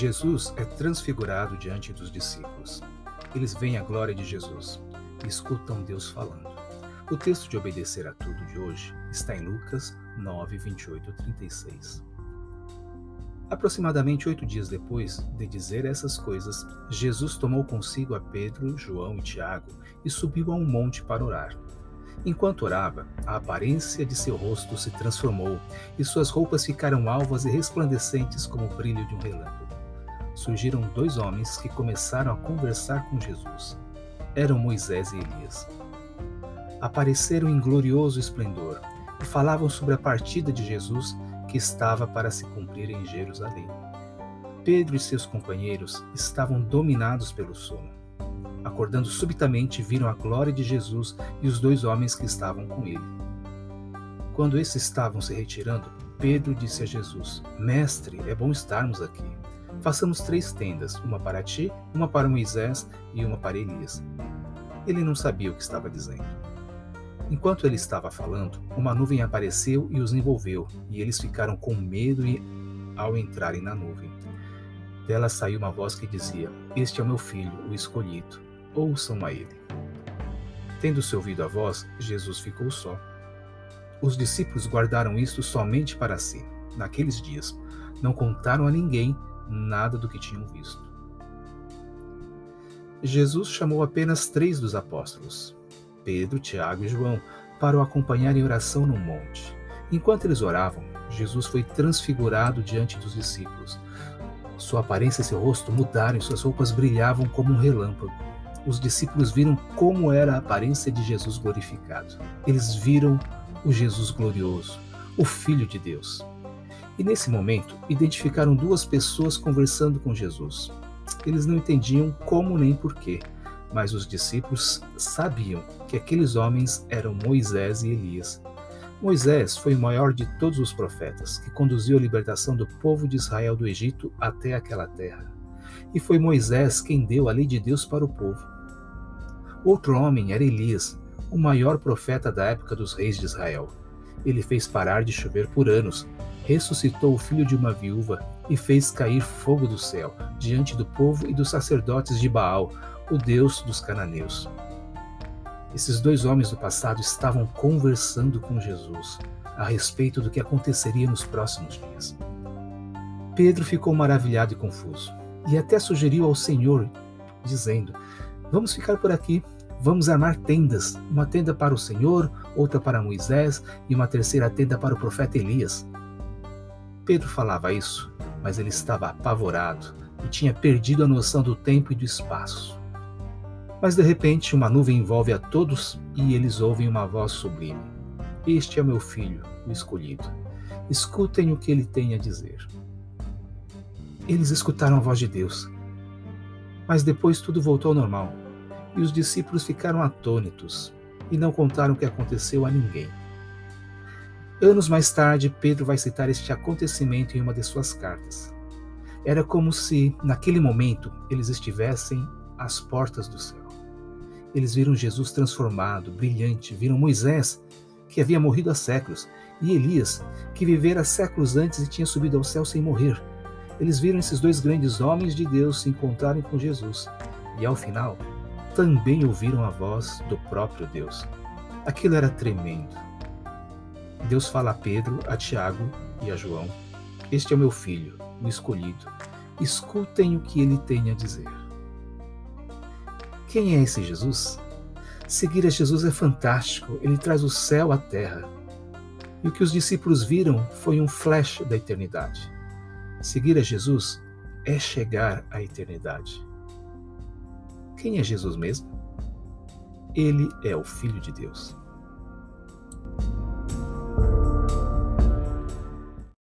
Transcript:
Jesus é transfigurado diante dos discípulos. Eles veem a glória de Jesus e escutam Deus falando. O texto de Obedecer a Tudo de hoje está em Lucas 9, 28 a 36. Aproximadamente 8 dias depois de dizer essas coisas, Jesus tomou consigo a Pedro, João e Tiago e subiu a um monte para orar. Enquanto orava, a aparência de seu rosto se transformou e suas roupas ficaram alvas e resplandecentes como o brilho de um relâmpago. Surgiram 2 homens que começaram a conversar com Jesus. Eram Moisés e Elias. Apareceram em glorioso esplendor e falavam sobre a partida de Jesus que estava para se cumprir em Jerusalém. Pedro e seus companheiros estavam dominados pelo sono. Acordando subitamente, viram a glória de Jesus e os 2 homens que estavam com ele. Quando esses estavam se retirando, Pedro disse a Jesus: Mestre, é bom estarmos aqui. Façamos 3 tendas, uma para ti, uma para Moisés e uma para Elias. Ele não sabia o que estava dizendo. Enquanto ele estava falando, uma nuvem apareceu e os envolveu, e eles ficaram com medo ao entrarem na nuvem. Dela saiu uma voz que dizia: Este é o meu filho, o escolhido. Ouçam a ele. Tendo-se ouvido a voz, Jesus ficou só. Os discípulos guardaram isto somente para si. Naqueles dias, não contaram a ninguém nada do que tinham visto. Jesus chamou apenas 3 dos apóstolos, Pedro, Tiago e João, para o acompanhar em oração no monte. Enquanto eles oravam, Jesus foi transfigurado diante dos discípulos. Sua aparência e seu rosto mudaram e suas roupas brilhavam como um relâmpago. Os discípulos viram como era a aparência de Jesus glorificado. Eles viram o Jesus glorioso, o Filho de Deus. E nesse momento, identificaram 2 pessoas conversando com Jesus. Eles não entendiam como nem porquê, mas os discípulos sabiam que aqueles homens eram Moisés e Elias. Moisés foi o maior de todos os profetas, que conduziu a libertação do povo de Israel do Egito até aquela terra. E foi Moisés quem deu a lei de Deus para o povo. Outro homem era Elias, o maior profeta da época dos reis de Israel. Ele fez parar de chover por anos, ressuscitou o filho de uma viúva e fez cair fogo do céu diante do povo e dos sacerdotes de Baal, o deus dos cananeus. Esses 2 homens do passado estavam conversando com Jesus a respeito do que aconteceria nos próximos dias. Pedro ficou maravilhado e confuso, e até sugeriu ao Senhor, dizendo: Vamos ficar por aqui, vamos armar tendas, uma tenda para o Senhor, outra para Moisés e uma terceira tenda para o profeta Elias. Pedro falava isso, mas ele estava apavorado e tinha perdido a noção do tempo e do espaço. Mas de repente uma nuvem envolve a todos e eles ouvem uma voz sublime: Este é o meu filho, o escolhido. Escutem o que ele tem a dizer. Eles escutaram a voz de Deus. Mas depois tudo voltou ao normal, e os discípulos ficaram atônitos e não contaram o que aconteceu a ninguém. Anos mais tarde, Pedro vai citar este acontecimento em uma de suas cartas. Era como se, naquele momento, eles estivessem às portas do céu. Eles viram Jesus transformado, brilhante, viram Moisés, que havia morrido há séculos, e Elias, que vivera séculos antes e tinha subido ao céu sem morrer. Eles viram esses 2 grandes homens de Deus se encontrarem com Jesus, e ao final, também ouviram a voz do próprio Deus. Aquilo era tremendo. Deus fala a Pedro, a Tiago e a João: Este é o meu filho, o escolhido. Escutem o que ele tem a dizer. Quem é esse Jesus? Seguir a Jesus é fantástico, ele traz o céu à terra. E o que os discípulos viram foi um flash da eternidade. Seguir a Jesus é chegar à eternidade. Quem é Jesus mesmo? Ele é o Filho de Deus.